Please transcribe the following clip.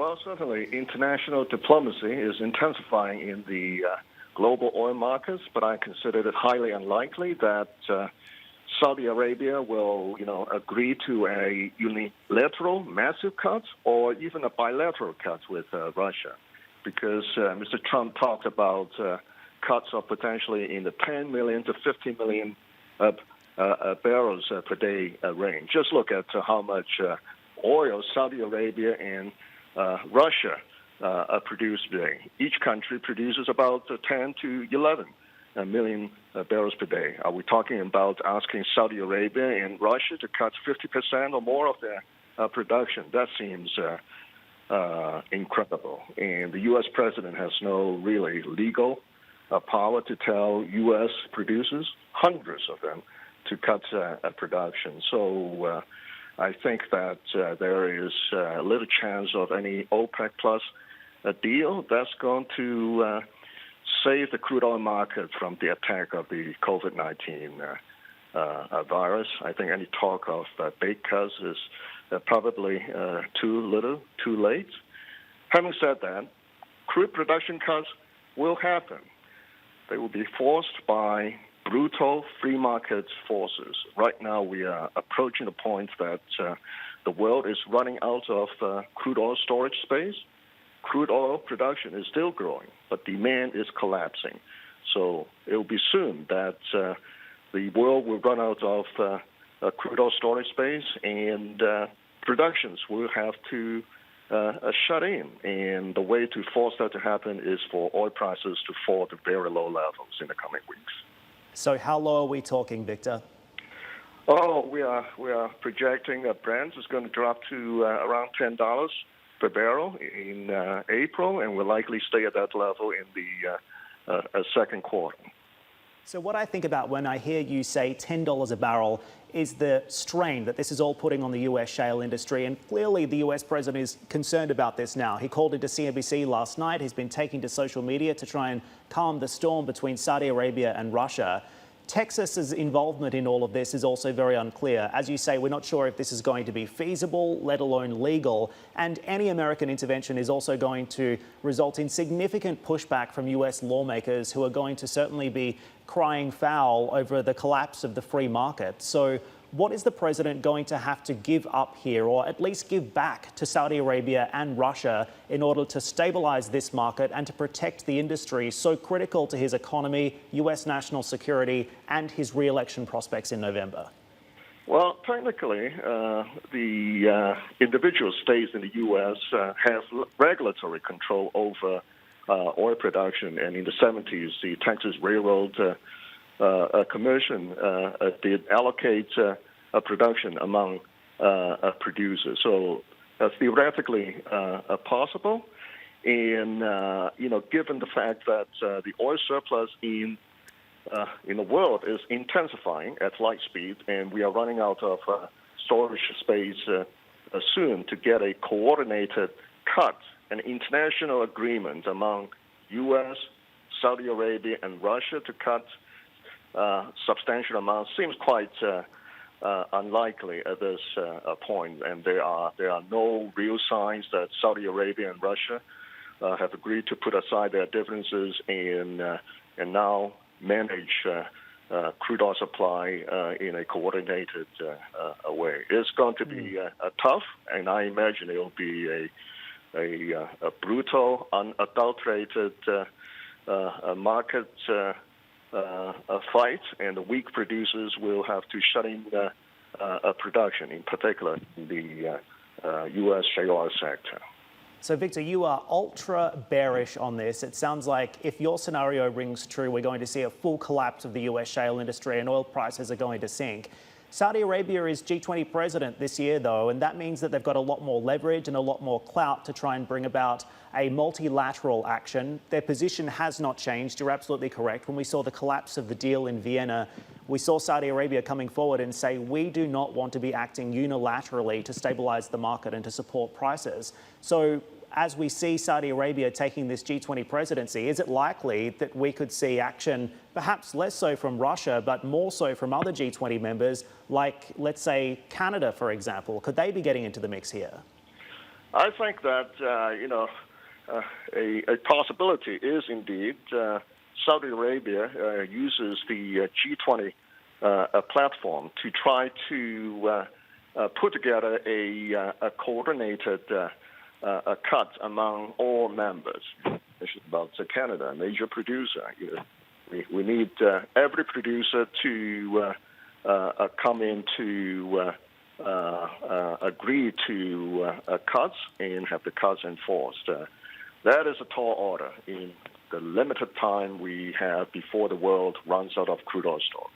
Well, certainly international diplomacy is intensifying in the global oil markets, but I consider it highly unlikely that Saudi Arabia will, agree to a unilateral massive cut or even a bilateral cut with Russia, because Mr. Trump talked about cuts of potentially in the 10 million to 50 million barrels per day range. Just look at how much oil Saudi Arabia and Russia produce today. Each country produces about 10 to 11 million barrels per day. Are we talking about asking Saudi Arabia and Russia to cut 50% or more of their production? That seems incredible. And the U.S. president has no really legal power to tell U.S. producers, hundreds of them, to cut production. So I think that there is little chance of any OPEC plus deal that's going to save the crude oil market from the attack of the COVID-19 virus. I think any talk of big cuts is probably too little, too late. Having said that, crude production cuts will happen. They will be forced by brutal free market forces. Right now, we are approaching the point that the world is running out of crude oil storage space. Crude oil production is still growing, but demand is collapsing. So it will be soon that the world will run out of crude oil storage space, and productions will have to shut in. And the way to force that to happen is for oil prices to fall to very low levels in the coming weeks. So how low are we talking, Victor? Oh, we are projecting that Brent is going to drop to around $10 per barrel in April, and will likely stay at that level in the second quarter. So what I think about when I hear you say $10 a barrel is the strain that this is all putting on the US shale industry. And clearly the US president is concerned about this now. He called into CNBC last night. He's been taking to social media to try and calm the storm between Saudi Arabia and Russia. Texas's involvement in all of this is also very unclear. As you say, we're not sure if this is going to be feasible, let alone legal. And any American intervention is also going to result in significant pushback from US lawmakers who are going to certainly be crying foul over the collapse of the free market. So what is the president going to have to give up here, or at least give back to Saudi Arabia and Russia in order to stabilize this market and to protect the industry so critical to his economy, US national security, and his re-election prospects in November? Well, technically, the individual states in the U.S. have regulatory control over oil production, and in the 70s, the Texas Railroad Commission did allocate production among producers. So theoretically possible, and given the fact that the oil surplus in the world is intensifying at light speed, and we are running out of storage space soon to get a coordinated cut, an international agreement among U.S., Saudi Arabia, and Russia to cut substantial amounts seems quite unlikely at this point. And there are no real signs that Saudi Arabia and Russia have agreed to put aside their differences and now manage crude oil supply in a coordinated way. It's going to be tough, and I imagine it will be a brutal, unadulterated market fight, and the weak producers will have to shut in production, in particular the U.S. shale oil sector. So, Victor, you are ultra bearish on this. It sounds like if your scenario rings true, we're going to see a full collapse of the US shale industry and oil prices are going to sink. Saudi Arabia is G20 president this year, though, and that means that they've got a lot more leverage and a lot more clout to try and bring about a multilateral action. Their position has not changed. You're absolutely correct. When we saw the collapse of the deal in Vienna, we saw Saudi Arabia coming forward and say, we do not want to be acting unilaterally to stabilize the market and to support prices. So as we see Saudi Arabia taking this G20 presidency, is it likely that we could see action, perhaps less so from Russia, but more so from other G20 members, like, let's say, Canada, for example? Could they be getting into the mix here? I think that a possibility is indeed Saudi Arabia uses the G20 platform to try to put together a coordinated cut among all members. This is about Canada, a major producer. We need every producer to come into agree to cuts and have the cuts enforced. That is a tall order in the limited time we have before the world runs out of crude oil store.